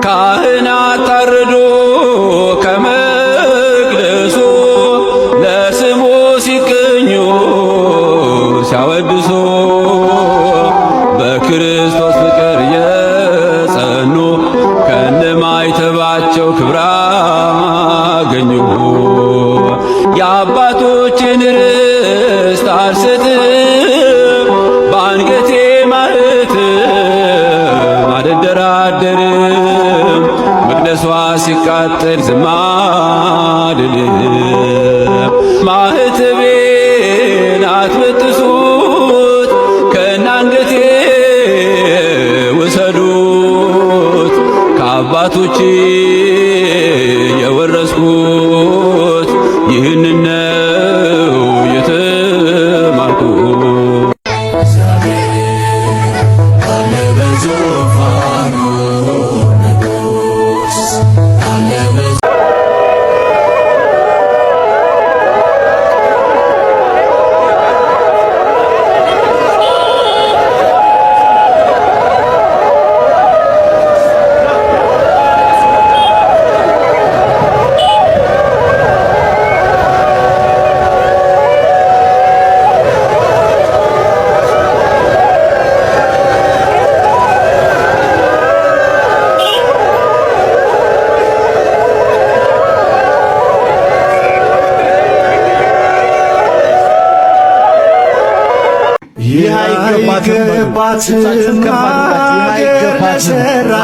ካህናት ታርዶ ከመቅደሱ ለስሙ ሲገኙ ሲያወድሱ በክርስቶስ ፍቅር የጸኑ ከነማይተባቸው ክብር አገኙ። የአባቶችን ርስት አልስትም በአንገቴ ማኅተም አልደራደርም። መቅደሷ ሲቃጠል ዝም አልልም። ማኅተቤን አትበጥሱት ከነአንገቴ ውሰዱት። ከአባቶቼ የወረስኩት ይህንን ነው የተማርኩት።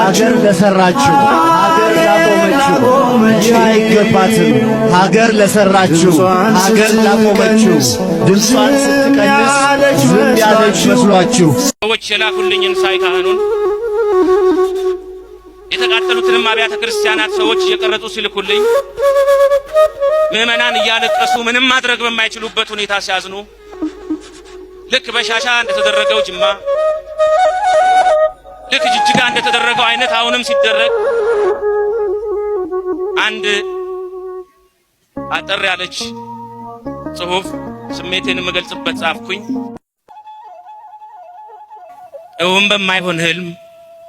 ሀገር ለሰራችሁ ሀገር ላቆመችው አይገባትም። ሀገር ለሰራችሁ ሀገር ላቆመችው ድምጿን ስትቀንስ ዝም ያለች መስሏችሁ ሰዎች የላኩልኝን ሳይካህኑን የተቃጠሉትንም አብያተ ክርስቲያናት ሰዎች እየቀረጹ ሲልኩልኝ ምዕመናን እያለቀሱ ምንም ማድረግ በማይችሉበት ሁኔታ ሲያዝኑ ልክ በሻሻ እንደተደረገው ጅማ ልክ ጅጅጋ እንደተደረገው አይነት አሁንም ሲደረግ አንድ አጠር ያለች ጽሑፍ ስሜቴን የምገልጽበት ጻፍኩኝ። እውን በማይሆን ህልም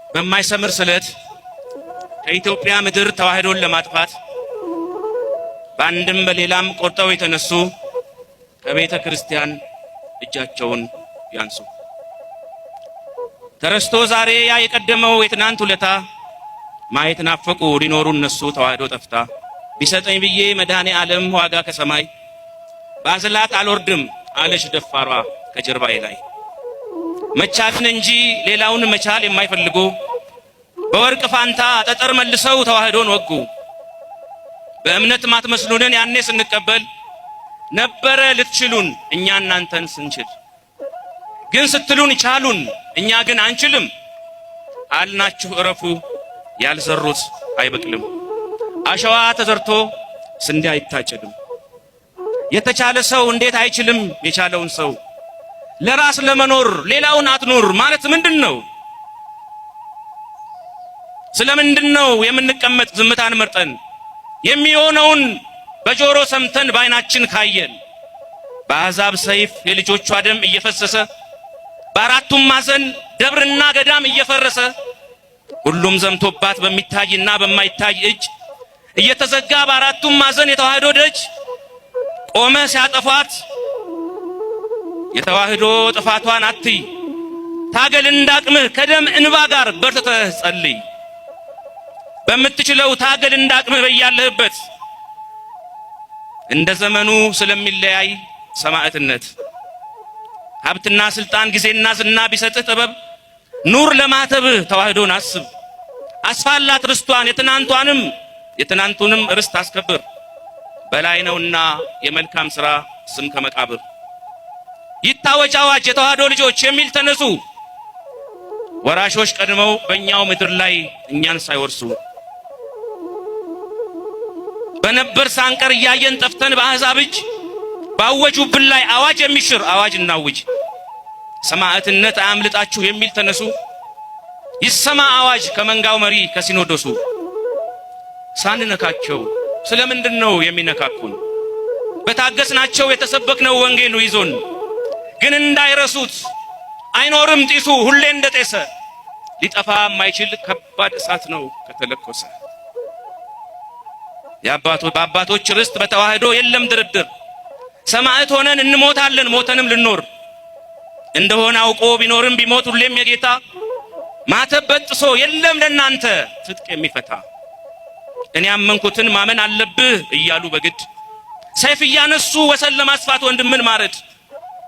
በማይሰምር ስለት ከኢትዮጵያ ምድር ተዋህዶን ለማጥፋት በአንድም በሌላም ቆርጠው የተነሱ ከቤተ ክርስቲያን እጃቸውን ያንሱ። ተረስቶ ዛሬ ያ የቀደመው የትናንት ውለታ ማየት ናፈቁ ሊኖሩ እነሱ ተዋህዶ ጠፍታ። ቢሰጠኝ ብዬ መድኃኔ ዓለም ዋጋ ከሰማይ ባዝላት አልወርድም አለች ደፋሯ ከጀርባዬ ላይ። መቻልን እንጂ ሌላውን መቻል የማይፈልጉ በወርቅ ፋንታ ጠጠር መልሰው ተዋህዶን ወጉ። በእምነት ማትመስሉንን ያኔ ስንቀበል ነበረ ልትችሉን እኛ እናንተን ስንችል። ግን ስትሉን ቻሉን እኛ ግን አንችልም አልናችሁ እረፉ ያልዘሩት አይበቅልም። አሸዋ ተዘርቶ ስንዴ አይታጨድም። የተቻለ ሰው እንዴት አይችልም የቻለውን ሰው? ለራስ ለመኖር ሌላውን አትኑር ማለት ምንድነው? ስለምንድነው የምንቀመጥ ዝምታን መርጠን የሚሆነውን በጆሮ ሰምተን በአይናችን ካየን? በአሕዛብ ሰይፍ የልጆቿ ደም እየፈሰሰ በአራቱም ማዕዘን ደብርና ገዳም እየፈረሰ ሁሉም ዘምቶባት በሚታይና በማይታይ እጅ እየተዘጋ በአራቱም ማዕዘን የተዋህዶ ደጅ ቆመ ሲያጠፏት የተዋህዶ ጥፋቷን አትይ። ታገል እንዳቅምህ ከደም እንባ ጋር በርትተህ ጸልይ። በምትችለው ታገል እንዳቅምህ በያለህበት። እንደ ዘመኑ ስለሚለያይ ሰማዕትነት ሀብትና ስልጣን ጊዜና ዝና ቢሰጥህ ጥበብ ኑር ለማተብህ ተዋህዶን አስብ። አስፋላት ርስቷን የትናንቱንም ርስት አስከብር። በላይ ነውና የመልካም ሥራ ስም ከመቃብር። ይታወጅ አዋጅ የተዋህዶ ልጆች የሚል ተነሱ። ወራሾች ቀድመው በእኛው ምድር ላይ እኛን ሳይወርሱ በነበር ሳንቀር እያየን ጠፍተን በአሕዛብ እጅ ባወጁብን ላይ አዋጅ የሚሽር አዋጅ እናውጅ። ሰማዕትነት አያምልጣችሁ የሚል ተነሱ። ይሰማ አዋጅ ከመንጋው መሪ ከሲኖዶሱ። ሳንነካቸው ስለምንድነው የሚነካኩን? በታገስናቸው የተሰበክነው ወንጌሉ ይዞን ግን እንዳይረሱት አይኖርም ጢሱ ሁሌ እንደጤሰ። ሊጠፋ የማይችል ከባድ እሳት ነው ከተለኮሰ። በአባቶች ርስት በተዋህዶ የለም ድርድር። ሰማዕት ሆነን እንሞታለን፣ ሞተንም ልኖር እንደሆነ አውቆ ቢኖርም ቢሞት ሁሌም የጌታ ማተብ በጥሶ የለም ለናንተ ትጥቅ የሚፈታ። እኔ ያመንኩትን ማመን አለብህ እያሉ በግድ ሰይፍ እያነሱ ወሰን ለማስፋት ወንድምን ማረድ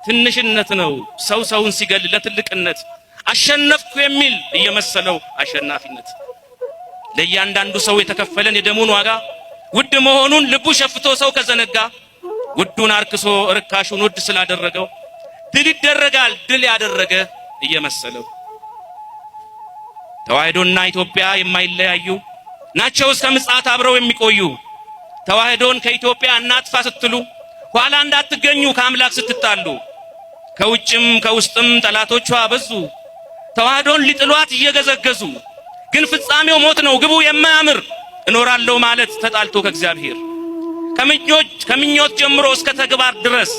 ትንሽነት ነው ሰው ሰውን ሲገል ለትልቅነት አሸነፍኩ የሚል እየመሰለው አሸናፊነት። ለእያንዳንዱ ሰው የተከፈለን የደሙን ዋጋ ውድ መሆኑን ልቡ ሸፍቶ ሰው ከዘነጋ ውዱን አርክሶ ርካሹን ውድ ስላደረገው ድል ይደረጋል ድል ያደረገ እየመሰለው። ተዋህዶና ኢትዮጵያ የማይለያዩ ናቸው እስከ ምጽአት አብረው የሚቆዩ። ተዋህዶን ከኢትዮጵያ እናጥፋ ስትሉ ኋላ እንዳትገኙ ከአምላክ ስትጣሉ። ከውጭም ከውስጥም ጠላቶቿ በዙ ተዋህዶን ሊጥሏት እየገዘገዙ። ግን ፍጻሜው ሞት ነው ግቡ የማያምር እኖራለሁ ማለት ተጣልቶ ከእግዚአብሔር። ከምኞት ጀምሮ እስከ ተግባር ድረስ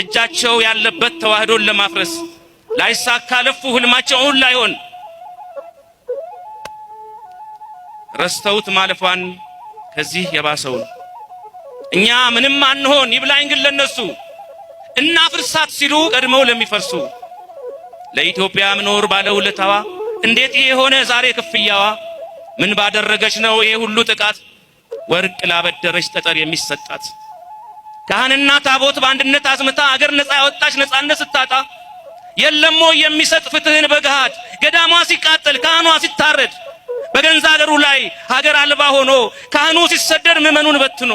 እጃቸው ያለበት ተዋህዶን ለማፍረስ ላይሳካ ለፉ ህልማቸውን ላይሆን ረስተውት ማለፏን ከዚህ የባሰውን። እኛ ምንም አንሆን ይብላኝ ግን ለነሱ እና ፍርሳት ሲሉ ቀድመው ለሚፈርሱ። ለኢትዮጵያ ምኖር ባለውለታዋ እንዴት ይሄ ሆነ ዛሬ ክፍያዋ? ምን ባደረገች ነው ይሄ ሁሉ ጥቃት? ወርቅ ላበደረች ጠጠር የሚሰጣት። ካህንና ታቦት በአንድነት አዝምታ አገር ነፃ ያወጣች ነፃነት ስታጣ የለሞ የሚሰጥ ፍትህን በገሃድ ገዳሟ ሲቃጠል ካህኗ ሲታረድ በገንዛ አገሩ ላይ ሀገር አልባ ሆኖ ካህኑ ሲሰደድ ምዕመኑን በትኖ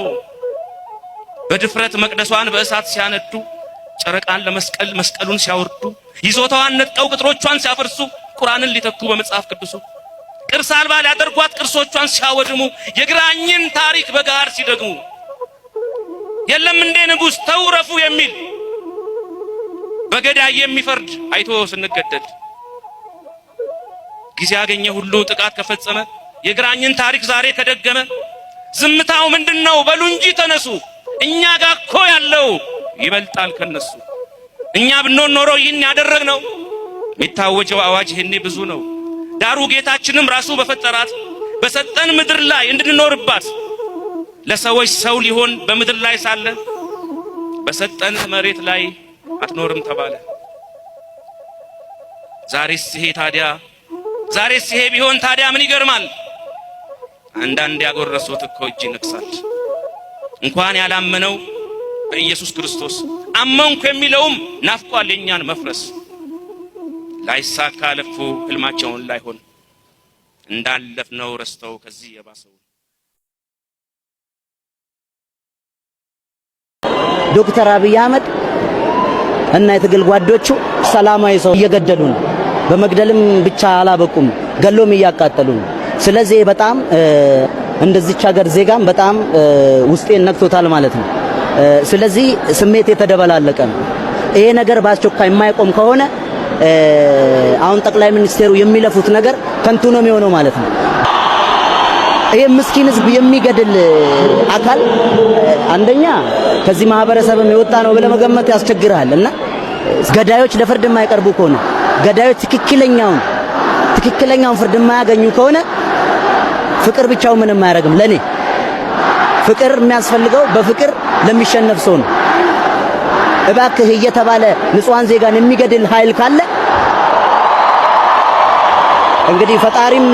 በድፍረት መቅደሷን በእሳት ሲያነዱ ጨረቃን ለመስቀል መስቀሉን ሲያወርዱ ይዞታዋን ነጥቀው ቅጥሮቿን ሲያፈርሱ ቁርአንን ሊተኩ በመጽሐፍ ቅዱሱ ቅርስ አልባ ሊያደርጓት ቅርሶቿን ሲያወድሙ የግራኝን ታሪክ በጋር ሲደግሙ የለም እንደ ንጉሥ ተውረፉ የሚል በገዳይ የሚፈርድ አይቶ ስንገደድ ጊዜ ያገኘ ሁሉ ጥቃት ከፈጸመ የግራኝን ታሪክ ዛሬ ከደገመ ዝምታው ምንድነው? በሉ እንጂ ተነሱ። እኛ ጋር እኮ ያለው ይበልጣል ከነሱ። እኛ ብንሆን ኖሮ ይህን ያደረግነው የሚታወጀው አዋጅ ይሄኔ ብዙ ነው። ዳሩ ጌታችንም ራሱ በፈጠራት በሰጠን ምድር ላይ እንድንኖርባት ለሰዎች ሰው ሊሆን በምድር ላይ ሳለ በሰጠን መሬት ላይ አትኖርም ተባለ። ዛሬስ ይሄ ቢሆን ታዲያ ምን ይገርማል? አንዳንድ ያጎረሱት እኮ እጅ ይነክሳል። እንኳን ያላመነው በኢየሱስ ክርስቶስ አመንኩ የሚለውም ናፍቋል የኛን መፍረስ። ላይሳካ ለፉ ህልማቸውን ላይሆን እንዳለፍነው ረስተው ከዚህ የባሰው። ዶክተር አብይ አህመድ እና የትግል ጓዶቹ ሰላማዊ ሰው እየገደሉ ነው። በመግደልም ብቻ አላበቁም፣ ገሎም እያቃጠሉ ነው። ስለዚህ በጣም እንደዚች ሀገር ዜጋም በጣም ውስጤን ነክቶታል ማለት ነው። ስለዚህ ስሜት የተደበላለቀ ነው። ይሄ ነገር በአስቸኳይ የማይቆም ከሆነ አሁን ጠቅላይ ሚኒስቴሩ የሚለፉት ነገር ከንቱ ነው የሚሆነው ማለት ነው። ይሄ ምስኪን ህዝብ የሚገድል አካል አንደኛ ከዚህ ማህበረሰብም የወጣ ነው ብለህ መገመት ያስቸግራል። እና ገዳዮች ለፍርድ የማይቀርቡ ከሆነ ገዳዮች ትክክለኛውን ፍርድ የማያገኙ ከሆነ ፍቅር ብቻው ምንም አያደርግም። ለኔ ፍቅር የሚያስፈልገው በፍቅር ለሚሸነፍ ሰው ነው። እባክህ እየተባለ ንጹሃን ዜጋን የሚገድል ኃይል ካለ እንግዲህ ፈጣሪም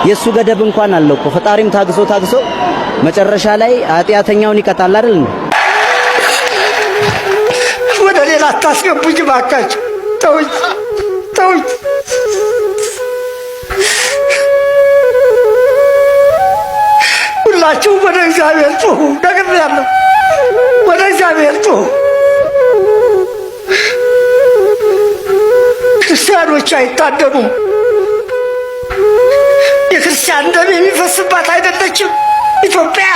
የሱ ገደብ እንኳን አለው እኮ። ፈጣሪም ታግሶ መጨረሻ ላይ ኃጢአተኛውን ይቀጣል አይደል? ወደ ሌላ አታስገቡኝ ባካችሁ። ተውኝ። ሁላችሁ ወደ እግዚአብሔር ጩሁ። ነግሬያለሁ። ወደ እግዚአብሔር ጩሁ። ክርስቲያኖች አይታደኑም። የክርስቲያን ደም የሚፈስባት አይደለችም ኢትዮጵያ።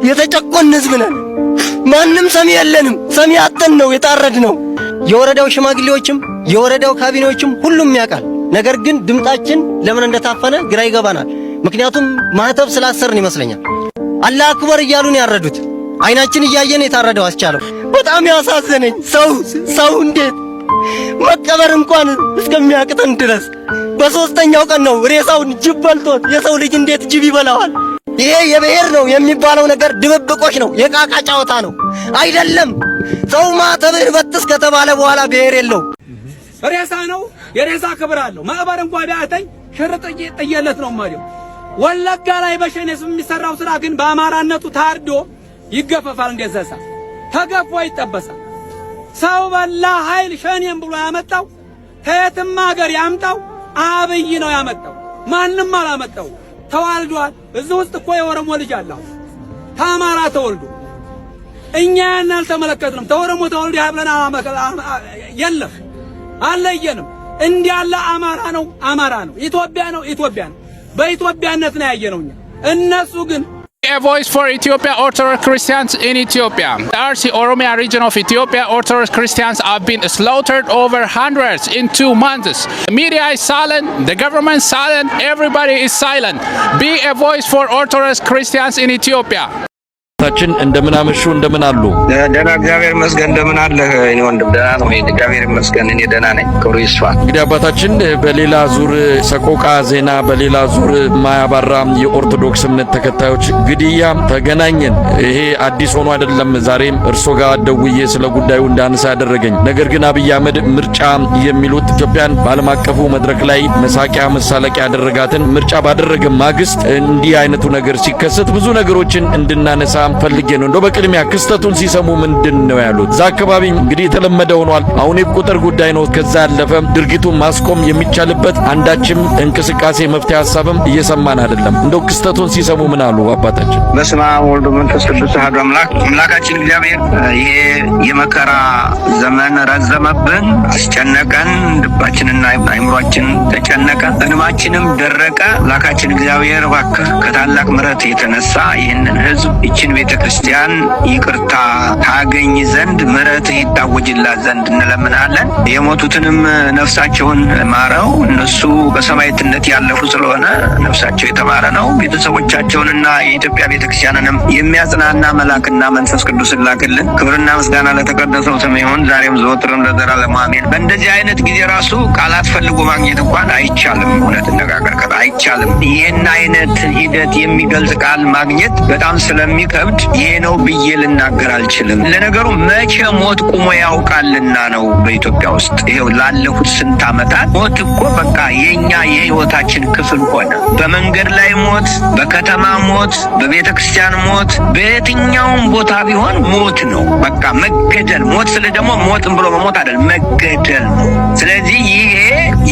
የተጨቆን ህዝብ ነን። ማንም ሰሚ የለንም። ሰሚ አጥተን ነው የታረድ ነው። የወረዳው ሽማግሌዎችም የወረዳው ካቢኔዎችም ሁሉም ያውቃል። ነገር ግን ድምጣችን ለምን እንደታፈነ ግራ ይገባናል። ምክንያቱም ማህተብ ስላሰርን ይመስለኛል። አላህ አክበር እያሉን ያረዱት አይናችን እያየን የታረደው አስቻለው። በጣም ያሳዘነኝ ሰው እንዴት መቀበር እንኳን እስከሚያቅተን ድረስ በሶስተኛው ቀን ነው ሬሳውን ጅብ በልቶት። የሰው ልጅ እንዴት ጅብ ይበላዋል? ይሄ የብሔር ነው የሚባለው ነገር ድብብቆሽ ነው፣ የቃቃ ጫወታ ነው አይደለም። ሰው ማተብህን በጥስ ከተባለ በኋላ ብሔር የለው። ሬሳ ነው፣ የሬሳ ክብር አለው። ማዕበር እንኳን ቢያተኝ ሽርጥ ጥየለት ነው ማለት። ወለጋ ላይ በሸኔ ስም የሚሰራው ስራ ግን በአማራነቱ ታርዶ ይገፈፋል። እንደዘሳ ተገፎ ይጠበሳል። ሰው በላ ኃይል ሸኔም ብሎ ያመጣው ከየትም ሀገር ያምጣው አብይ ነው ያመጣው፣ ማንም አላመጣው። ተዋልዷል። እዚህ ውስጥ እኮ የኦሮሞ ልጅ አለው ታማራ ተወልዶ፣ እኛ ያን አልተመለከትንም። ተኦሮሞ ተወልዶ ያብለና የለም አለየንም። እንዲያለ አማራ ነው፣ ኢትዮጵያ ነው። በኢትዮጵያነት ነው ያየነው እኛ። እነሱ ግን A voice for Ethiopia Orthodox Christians in Ethiopia. The RC Oromia region of Ethiopia Orthodox Christians have been slaughtered over hundreds in 2 months. The media is silent, the government is silent, everybody is silent. Be a voice for Orthodox Christians in Ethiopia. ታችን እንደምን አመሹ እንደምን አሉ? ደህና እግዚአብሔር ይመስገን። እንደምን አለህ? እኔ ወንድም ደህና ነው። እግዚአብሔር ይመስገን እኔ ደህና ነኝ። ክብሩ ይስፋ። እንግዲህ አባታችን በሌላ ዙር ሰቆቃ ዜና፣ በሌላ ዙር ማያባራ የኦርቶዶክስ እምነት ተከታዮች ግድያ ተገናኘን። ይሄ አዲስ ሆኖ አይደለም። ዛሬም እርሶ ጋር ደውዬ ስለ ጉዳዩ እንዳነሳ ያደረገኝ ነገር ግን አብይ አህመድ ምርጫ የሚሉት ኢትዮጵያን በዓለም አቀፉ መድረክ ላይ መሳቂያ መሳለቂያ ያደረጋትን ምርጫ ባደረገ ማግስት እንዲህ አይነቱ ነገር ሲከሰት ብዙ ነገሮችን እንድናነሳ ፈልጌ ነው። እንደው በቅድሚያ ክስተቱን ሲሰሙ ምንድነው ያሉት? እዛ አካባቢ እንግዲህ የተለመደ ሆኗል። አሁን የቁጥር ጉዳይ ነው። ከዛ ያለፈ ድርጊቱን ማስቆም የሚቻልበት አንዳችም እንቅስቃሴ መፍትሄ ሐሳብም እየሰማን አይደለም። እንደው ክስተቱን ሲሰሙ ምን አሉ አባታችን? በስመ አብ ወወልድ ወመንፈስ ቅዱስ አሐዱ አምላካችን እግዚአብሔር ይሄ የመከራ ዘመን ረዘመብን፣ አስጨነቀን፣ ልባችንና አይምሮአችን ተጨነቀ፣ እንባችንም ደረቀ። አምላካችን እግዚአብሔር እባክህ ከታላቅ ምሕረት የተነሳ ይህንን ሕዝብ ይችን ቤተክርስቲያን ይቅርታ ታገኝ ዘንድ ምሕረትህ ይታወጅላት ዘንድ እንለምናለን። የሞቱትንም ነፍሳቸውን ማረው። እነሱ በሰማዕትነት ያለፉ ስለሆነ ነፍሳቸው የተማረ ነው። ቤተሰቦቻቸውንና የኢትዮጵያ ቤተክርስቲያንንም የሚያጽናና መልአክና መንፈስ ቅዱስ ላክልን። ክብርና ምስጋና ለተቀደሰው ስም ይሁን ዛሬም ዘወትርም ለዘላለሙ አሜን። በእንደዚህ አይነት ጊዜ ራሱ ቃላት ፈልጎ ማግኘት እንኳን አይቻልም። እውነት እንነጋገር አይቻልም። ይህን አይነት ሂደት የሚገልጽ ቃል ማግኘት በጣም ስለሚከብድ ይሄ ነው ብዬ ልናገር አልችልም። ለነገሩ መቼ ሞት ቁሞ ያውቃልና ነው በኢትዮጵያ ውስጥ ይሄው ላለፉት ስንት ዓመታት ሞት እኮ በቃ የኛ የህይወታችን ክፍል ሆነ። በመንገድ ላይ ሞት፣ በከተማ ሞት፣ በቤተ ክርስቲያን ሞት፣ በየትኛውም ቦታ ቢሆን ሞት ነው። በቃ መገደል። ሞት ስለ ደግሞ ሞትም ብሎ መሞት አይደል፣ መገደል ነው። ስለዚህ ይሄ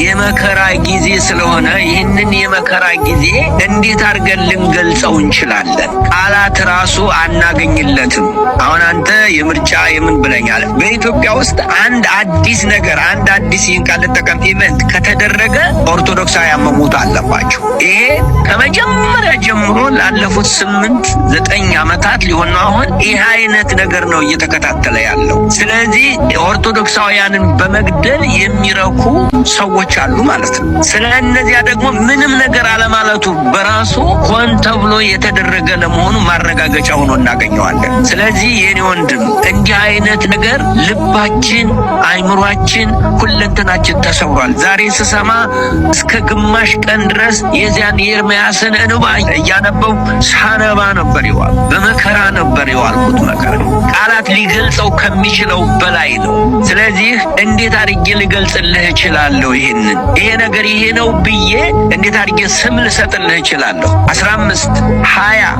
የመከራ ጊዜ ስለሆነ ይህንን የመከራ ጊዜ እንዴት አድርገን ልንገልጸው እንችላለን? ቃላት ራሱ አናገኝለትም። አሁን አንተ የምርጫ የምን ብለኛል? በኢትዮጵያ ውስጥ አንድ አዲስ ነገር አንድ አዲስ ይህን ቃል ልጠቀም ኢቨንት ከተደረገ ኦርቶዶክሳውያን መሞት አለባቸው። ይሄ ከመጀመሪያ ጀምሮ ላለፉት 8-9 ዓመታት ሊሆን ነው አሁን ይህ አይነት ነገር ነው እየተከታተለ ያለው። ስለዚህ ኦርቶዶክሳውያንን በመግደል የሚረኩ ሰዎች አሉ ማለት ነው። ስለ እነዚያ ደግሞ ምንም ነገር አለማለቱ በራሱ ሆን ተብሎ የተደረገ ለመሆኑ ማረጋገጫ ሆኖ እናገኘዋለን። ስለዚህ የኔ ወንድም እንዲህ አይነት ነገር ልባችን፣ አይምሯችን፣ ሁለንተናችን ተሰብሯል። ዛሬ ስሰማ እስከ ግማሽ ቀን ድረስ የዚያን የኤርምያስን እንባ እያነበው ሳነባ ነበር ይዋል። በመከራ ነበር የዋልኩት። መከራ ቃላት ሊገልጸው ከሚችለው በላይ ነው። ስለዚህ እንዴት አድርጌ ልገልጽልህ እችላለሁ? ይሄ ነገር ይሄ ነው ብዬ እንዴት አድርጌ ስም ልሰጥልህ እችላለሁ? 15 20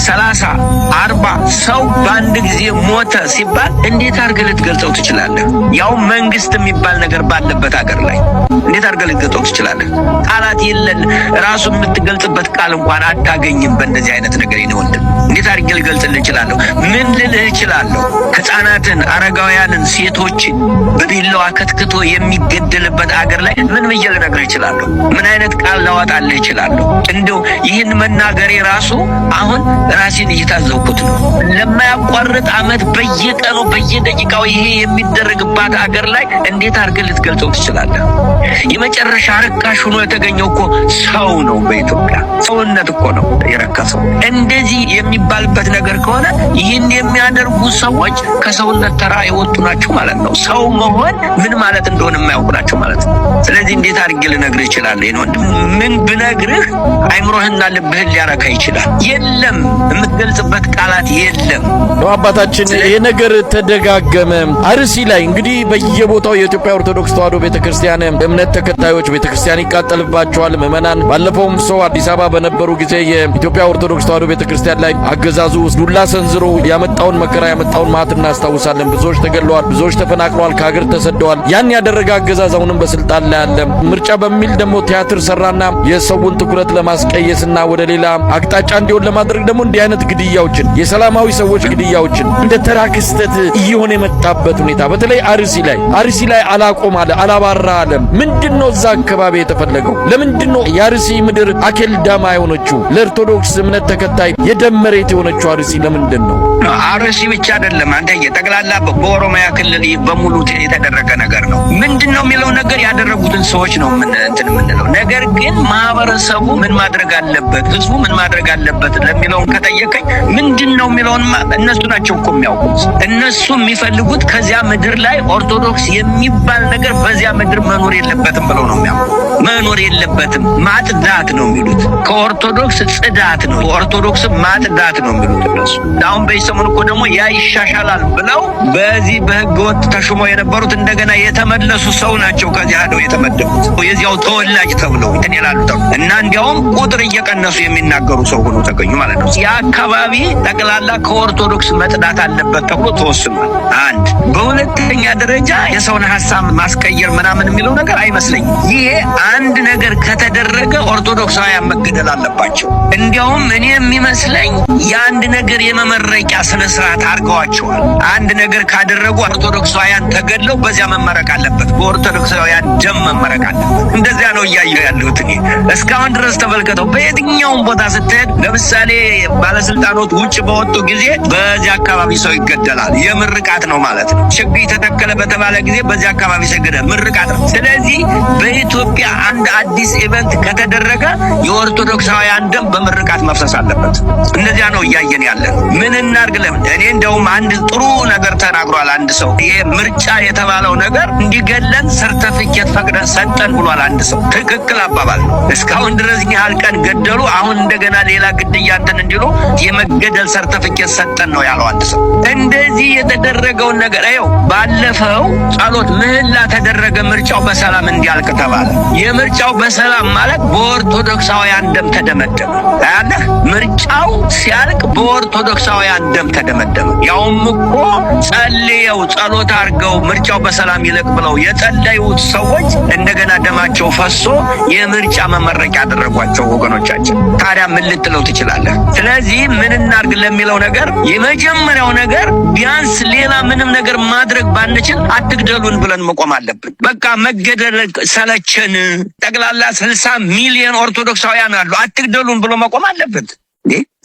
30 40 ሰው በአንድ ጊዜ ሞተ ሲባል እንዴት አድርገህ ልትገልጸው ትችላለህ? ያው መንግስት የሚባል ነገር ባለበት ሀገር ላይ እንዴት አድርገህ ልትገልጸው ትችላለህ? ቃላት የለን። ራሱ የምትገልጽበት ቃል እንኳን አታገኝም። በእንደዚህ አይነት ነገር ይወንድም እንዴት አድርጌ ልገልጽልህ እችላለሁ? ምን ልልህ እችላለሁ? ሕፃናትን፣ አረጋውያንን፣ ሴቶችን በቢላዋ ከትክቶ የሚገደልበት ሀገር ላይ ምን ብዬ ልነግርህ እችላለሁ? ምን አይነት ቃል ላወጣልህ እችላለሁ? እንደው ይህን መናገሬ ራሱ አሁን ራሴን እየታዘብኩት ነው። ለማያቋርጥ ዓመት በየቀኑ በየደቂቃው ይሄ የሚደረግባት ሀገር ላይ እንዴት አድርገህ ልትገልጸው ትችላለህ? የመጨረሻ ርካሽ ሆኖ የተገኘው እኮ ሰው ነው። በኢትዮጵያ ሰውነት እኮ ነው የረከሰው። እንደዚህ የሚባልበት ነገር ከሆነ ይህን የሚያደርጉ ሰዎች ከሰውነት ተራ የወጡ ናቸው ማለት ነው። ሰው መሆን ምን ማለት እንደሆነ የማያውቁ ናቸው ማለት ነው። ስለዚህ እንዴት አድርጌ ልነግርህ እችላለሁ? ይሄን ወንድም ምን ብነግርህ አይምሮህና ልብህን ሊያረካ ይችላል? የለም፣ የምትገልጽበት ቃላት የለም ነው። አባታችን ይሄ ነገር ተደጋገመ። አርሲ ላይ እንግዲህ በየቦታው የኢትዮጵያ ኦርቶዶክስ ተዋሕዶ ቤተክርስቲያን እምነት ተከታዮች ቤተክርስቲያን ይቃጠልባቸዋል ምዕመናን። ባለፈውም ሰው አዲስ አበባ በነበሩ ጊዜ የኢትዮጵያ ኦርቶዶክስ ተዋሕዶ ቤተክርስቲያን ላይ አገዛዙ ዱላ ሰንዝሮ ያመጣውን መከራ ያመጣውን ማት እናስታውሳለን። ብዙዎች ተገለዋል፣ ብዙዎች ተፈናቅለዋል፣ ከሀገር ተሰደዋል። ያን ያደረገ አገዛዝ አሁንም በስልጣን ላይ አለ። ምርጫ በሚል ደግሞ ቲያትር ሰራና የሰውን ትኩረት ለማስቀየስና ወደ ሌላ አቅጣጫ እንዲሆን ለማድረግ ደግሞ እንዲህ አይነት ግድያዎችን የሰላማዊ ሰዎች ግድያዎችን እንደ ተራ ክስተት እየሆነ የመጣበት ሁኔታ በተለይ አርሲ ላይ አላቆም አለ አላባራ አለ። ምንድነው እዛ አካባቢ የተፈለገው? ለምንድነው የአርሲ ምድር አኬል ዳማ የሆነችው ለኦርቶዶክስ እምነት ተከታይ የደም መሬት የሆነችው አርሲ ለምንድነው? አርሲ ብቻ አይደለም አንተ ጠቅላላ በኦሮሚያ ክልል በሙሉ የተደረገ ነገር ነው። ምንድነው የሚለው ነገር ያደረጉትን ሰዎች ነው እንትን የምንለው ነገር። ግን ማህበረሰቡ ምን ማድረግ አለበት፣ ህዝቡ ምን ማድረግ አለበት ለሚለውን ከጠየቀኝ ምንድነው የሚለውን እነሱ ናቸው እኮ የሚያውቁት። እነሱ የሚፈልጉት ከዚያ ምድር ላይ ኦርቶዶክስ የሚባል ነገር በዚያ ምድር መኖር የለበትም ብለው ነው የሚያውቁት። መኖር የለበትም ማጥዳት ነው የሚሉት። ከኦርቶዶክስ ጽዳት ነው፣ ኦርቶዶክስ ማጥዳት ነው የሚሉት እነሱ። አሁን በሰሞኑ እኮ ደግሞ ያ ይሻሻላል ብለው በዚህ በህገ ወጥ ተሹመው የነበሩት እንደገና የተመለሱ ሰው ናቸው። ከዚያ ሄደው የተመደቡት የዚያው ተወላጅ ተብለው እንትን ይላሉ እና እንዲያውም ቁጥር እየቀነሱ የሚናገሩ ሰው ሆኖ ተገኙ ማለት ነው። ያ አካባቢ ጠቅላላ ከኦርቶዶክስ መጥዳት አለበት ተብሎ ተወስኗል። አንድ በሁለተኛ ደረጃ የሰውን ሐሳብ ማስቀየር ምናምን የሚለው ነገር አይመስለኝም። ይሄ አንድ ነገር ከተደረገ ኦርቶዶክሳውያን መገደል አለባቸው። እንዲያውም እኔ የሚመስለኝ የአንድ ነገር የመመረቂያ ስነ ስርዓት አድርገዋቸዋል። አንድ ነገር ካደረጉ ኦርቶዶክሳውያን ተገድለው በዚያ መመረቅ አለበት፣ በኦርቶዶክሳውያን ደም መመረቅ አለበት። እንደዚያ ነው እያየሁ ያለሁት እኔ እስካሁን ድረስ። ተመልከተው በየትኛውም ቦታ ስትሄድ ለምሳሌ ባለስልጣኖች ውጭ በወጡ ጊዜ በዚያ አካባቢ ሰው ይገደላል። የምርቃት ነው ማለት ነው። ችግኝ ተተከለ በተባለ ጊዜ በዚያ አካባቢ ሰገደ ምርቃት ነው። ስለዚህ በኢትዮጵያ አንድ አዲስ ኢቨንት ከተደረገ የኦርቶዶክሳውያን ደም በምርቃት መፍሰስ አለበት። እንደዚያ ነው እያየን ያለን። ምን እናድርግ? ለምን እኔ እንደውም አንድ ጥሩ ነገር ተናግሯል አንድ ሰው። ይሄ ምርጫ የተባለው ነገር እንዲገለን ሰርተፊኬት ፈቅደን ሰጠን ብሏል አንድ ሰው። ትክክል አባባል ነው። እስካሁን ድረስ ያህል ቀን ገደሉ፣ አሁን እንደገና ሌላ ግድያ እንትን እንዲሉ የመገደል ሰርተፊኬት ሰጠን ነው ያለው አንድ ሰው። እንደዚህ የተደረገውን ነገር ይኸው ባለፈው ጸሎት ምህላ ተደረገ፣ ምርጫው በሰላም እንዲያልቅ ተባለ። የምርጫው በሰላም ማለት በኦርቶዶክሳውያን ደም ተደመደመ። ታያለህ፣ ምርጫው ሲያልቅ በኦርቶዶክሳውያን ደም ተደመደመ። ያውም እኮ ጸልየው ጸሎት አድርገው ምርጫው በሰላም ይለቅ ብለው የጸለዩት ሰዎች እንደገና ደማቸው ፈሶ የምርጫ መመረቂያ ያደረጓቸው ወገኖቻችን። ታዲያ ምን ልትለው ትችላለህ? ስለዚህ ምን እናድርግ ለሚለው ነገር የመጀመሪያው ነገር ቢያንስ ሌላ ምንም ነገር ማድረግ ባንችል አትግደሉን ብለን መቆም አለብን። በቃ መገደል ሰለቸን። ጠቅላላ 60 ሚሊዮን ኦርቶዶክሳውያን አሉ። አትግደሉን ብሎ መቆም አለበት።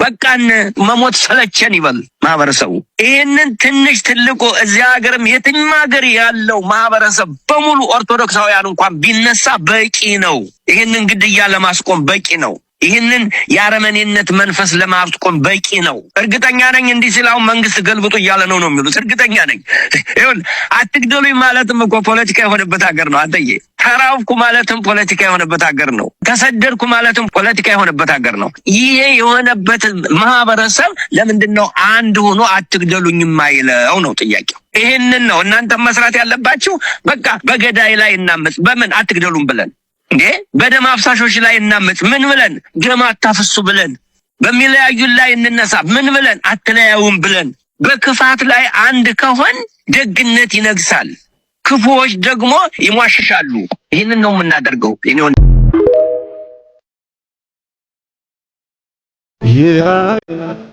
በቃን መሞት ሰለቸን ይበል ማህበረሰቡ። ይህንን ትንሽ ትልቁ እዚያ ሀገርም የትም ሀገር ያለው ማህበረሰብ በሙሉ ኦርቶዶክሳውያን እንኳን ቢነሳ በቂ ነው። ይህንን ግድያ ለማስቆም በቂ ነው። ይህንን የአረመኔነት መንፈስ ለማስቆም በቂ ነው። እርግጠኛ ነኝ እንዲህ ሲል አሁን መንግስት ገልብጡ እያለ ነው የሚሉት። እርግጠኛ ነኝ። ይሁን አትግደሉኝ ማለትም እኮ ፖለቲካ የሆነበት ሀገር ነው። አንተዬ ተራብኩ ማለትም ፖለቲካ የሆነበት ሀገር ነው። ተሰደድኩ ማለትም ፖለቲካ የሆነበት ሀገር ነው። ይሄ የሆነበት ማህበረሰብ ለምንድን ነው አንድ ሆኖ አትግደሉኝ የማይለው ነው ጥያቄው። ይህንን ነው እናንተ መስራት ያለባችሁ። በቃ በገዳይ ላይ እናምጽ። በምን አትግደሉም ብለን እንዴ? በደም አፍሳሾች ላይ እናምጽ። ምን ብለን? ደም አታፍሱ ብለን። በሚለያዩን ላይ እንነሳ። ምን ብለን? አትለያዩም ብለን። በክፋት ላይ አንድ ከሆን ደግነት ይነግሳል፣ ክፉዎች ደግሞ ይሟሽሻሉ። ይህንን ነው የምናደርገው። Yeah.